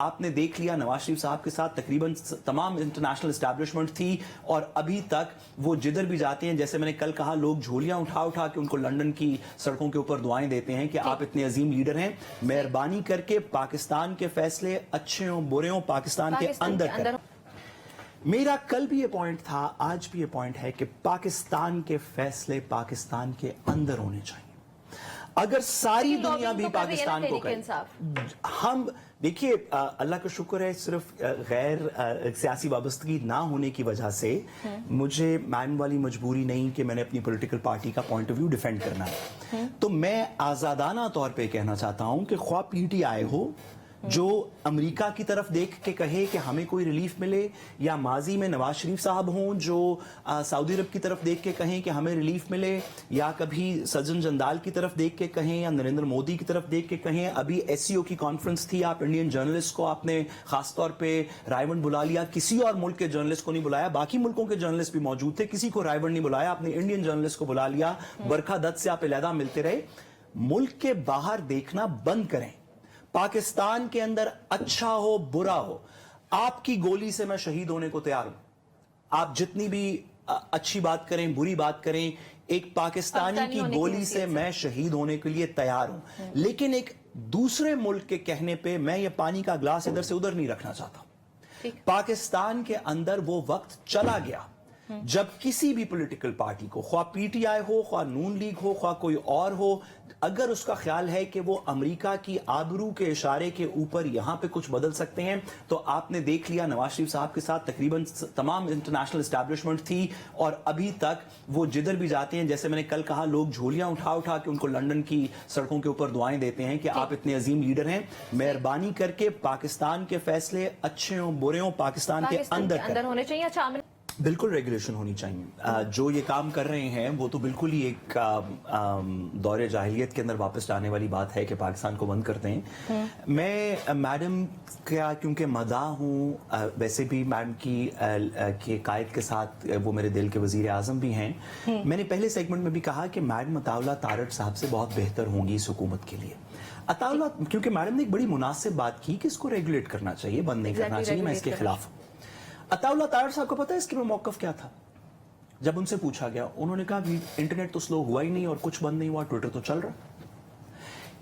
आपने देख लिया नवाज शरीफ साहब के साथ तकरीबन तमाम इंटरनेशनल एस्टैब्लिशमेंट थी और अभी तक वो जिधर भी जाते हैं, जैसे मैंने कल कहा, लोग झोलियां उठा उठा के उनको लंदन की सड़कों के ऊपर दुआएं देते हैं कि आप इतने अजीम लीडर हैं, मेहरबानी करके पाकिस्तान के फैसले अच्छे हों बुरे हों पाकिस्तान के अंदर करें। मेरा कल भी ये पॉइंट था, आज भी ये पॉइंट है कि पाकिस्तान के फैसले पाकिस्तान के अंदर होने चाहिए। अगर सारी दुनिया भी पाकिस्तान को करे, हम देखिए अल्लाह का शुक्र है, सिर्फ गैर सियासी वाबस्तगी ना होने की वजह से मुझे मैन वाली मजबूरी नहीं कि मैंने अपनी पॉलिटिकल पार्टी का पॉइंट ऑफ व्यू डिफेंड करना है। तो मैं आजादाना तौर पे कहना चाहता हूं कि ख्वाह पीटीआई हो जो अमेरिका की तरफ देख के कहे कि हमें कोई रिलीफ मिले, या माजी में नवाज शरीफ साहब हों जो सऊदी अरब की तरफ देख के कहें कि हमें रिलीफ मिले, या कभी सज्जन जंदाल की तरफ देख के कहें, या नरेंद्र मोदी की तरफ देख के कहें। अभी एससीओ की कॉन्फ्रेंस थी, आप इंडियन जर्नलिस्ट को आपने खासतौर पे रायवंड बुला लिया, किसी और मुल्क के जर्नलिस्ट को नहीं बुलाया, बाकी मुल्कों के जर्नलिस्ट भी मौजूद थे, किसी को रायवंड नहीं बुलाया, आपने इंडियन जर्नलिस्ट को बुला लिया, बरखा दत्त से आप अलहदा मिलते रहे। मुल्क के बाहर देखना बंद करें, पाकिस्तान के अंदर अच्छा हो बुरा हो, आपकी गोली से मैं शहीद होने को तैयार हूं। आप जितनी भी अच्छी बात करें बुरी बात करें, एक पाकिस्तानी की गोली से मैं शहीद होने के लिए तैयार हूं, लेकिन एक दूसरे मुल्क के कहने पे मैं ये पानी का ग्लास इधर से उधर नहीं रखना चाहता। पाकिस्तान के अंदर वो वक्त चला गया जब किसी भी पॉलिटिकल पार्टी को, ख्वाह पीटीआई हो, ख्वाह नून लीग हो, ख्वाह कोई और हो, अगर उसका ख्याल है कि वो अमेरिका की आबरू के इशारे के ऊपर यहां पे कुछ बदल सकते हैं, तो आपने देख लिया नवाज शरीफ साहब के साथ तकरीबन तमाम इंटरनेशनल एस्टैब्लिशमेंट थी और अभी तक वो जिधर भी जाते हैं, जैसे मैंने कल कहा, लोग झोलियां उठा उठा के उनको लंदन की सड़कों के ऊपर दुआएं देते हैं कि आप इतने अजीम लीडर हैं, मेहरबानी करके पाकिस्तान के फैसले अच्छे हों बुरे हों पाकिस्तान के अंदर होने चाहिए। अच्छा, बिल्कुल रेगुलेशन होनी चाहिए। जो ये काम कर रहे हैं वो तो बिल्कुल ही एक दौरे जाहिलियत के अंदर वापस जाने वाली बात है कि पाकिस्तान को बंद करते हैं। मैं मैडम का क्योंकि मदा हूँ, वैसे भी मैडम की कायद के साथ वो मेरे दिल के वजीर आजम भी हैं। मैंने पहले सेगमेंट में भी कहा कि मैडम अताउल्लाह तारड़ साहब से बहुत बेहतर होंगी इस हुकूमत के लिए। अताउल्लाह, क्योंकि मैडम ने एक बड़ी मुनासिब बात की कि इसको रेगुलेट करना चाहिए, बंद नहीं करना चाहिए, मैं इसके खिलाफ हूँ। अताउल्लाह तारड़ साहब को पता है इसके में मौकफ क्या था? जब उनसे पूछा गया, उन्होंने कहा कि इंटरनेट तो स्लो हुआ ही नहीं और कुछ बंद नहीं हुआ, ट्विटर तो चल रहा।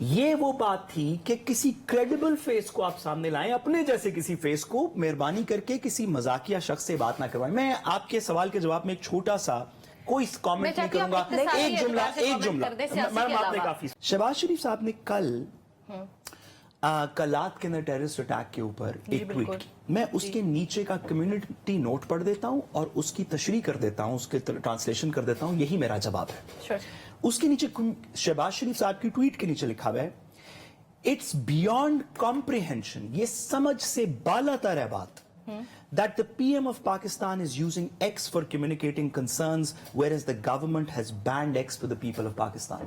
ये वो बात थी कि किसी क्रेडिबल फेस को आप सामने लाएं, अपने जैसे किसी फेस को, मेहरबानी करके किसी मजाकिया शख्स से बात ना करवाएं। मैं आपके सवाल के जवाब में एक छोटा सा कोई कमेंट नहीं करूंगा, एक जुमला मैडम आपने काफी। शहबाज शरीफ साहब ने कल कलात के अंदर टेररिस्ट अटैक के ऊपर एक ट्वीट की, मैं उसके नीचे का कम्युनिटी नोट पढ़ देता हूं और उसकी तशरीह कर देता हूं, उसके ट्रांसलेशन कर देता हूं, यही मेरा जवाब है। उसके नीचे शहबाज शरीफ साहब की ट्वीट के नीचे लिखा हुआ है, इट्स बियॉन्ड कॉम्प्रिहेंशन, ये समझ से बालातर है बात, that the PM of Pakistan is using X for communicating concerns whereas the government has banned X for the people of Pakistan।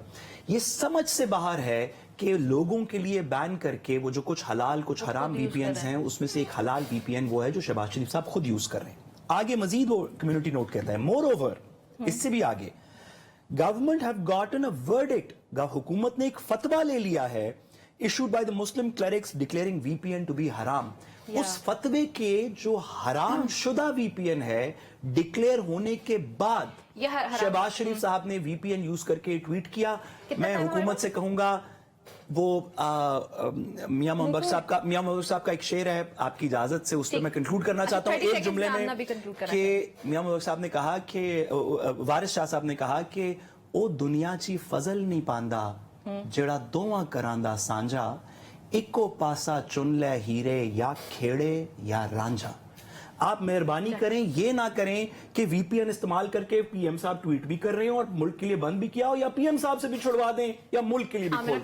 ये समझ से बाहर है कि लोगों के लिए बैन करके वो जो कुछ हलाल कुछ हराम VPNs हैं, उसमें से एक हलाल VPN वो है जो शहबाज शरीफ साहब खुद यूज कर रहे हैं। आगे मजीद वो कम्युनिटी नोट कहता है, मोर ओवर, इससे भी आगे, government have gotten a verdict, हुकूमत ने एक फतवा ले लिया है, issued by the Muslim clerics declaring VPN to be haram। उस फतवे के जो हराम शुदा VPN है, डिक्लेयर होने के बाद शहबाज शरीफ साहब ने VPN यूज करके ट्वीट किया। मैं हुकूमत से कहूंगा, वो मियां मोहम्मद साहब का एक शेर है, आपकी इजाजत से उस पर मैं कंक्लूड करना चाहता हूं एक जुमले में, कि मियां मोहम्मद साहब ने कहा कि, वारिस शाह साहब ने कहा कि ओ दुनिया ची फजल नहीं पांदा जड़ा दोवां करांदा सांझा, इको पासा चुन ले हीरे या खेड़े या रांझा। आप मेहरबानी करें, ये ना करें कि VPN इस्तेमाल करके PM साहब ट्वीट भी कर रहे हो और मुल्क के लिए बंद भी किया हो, या PM साहब से भी छुड़वा दें या मुल्क के लिए भी खोल दें।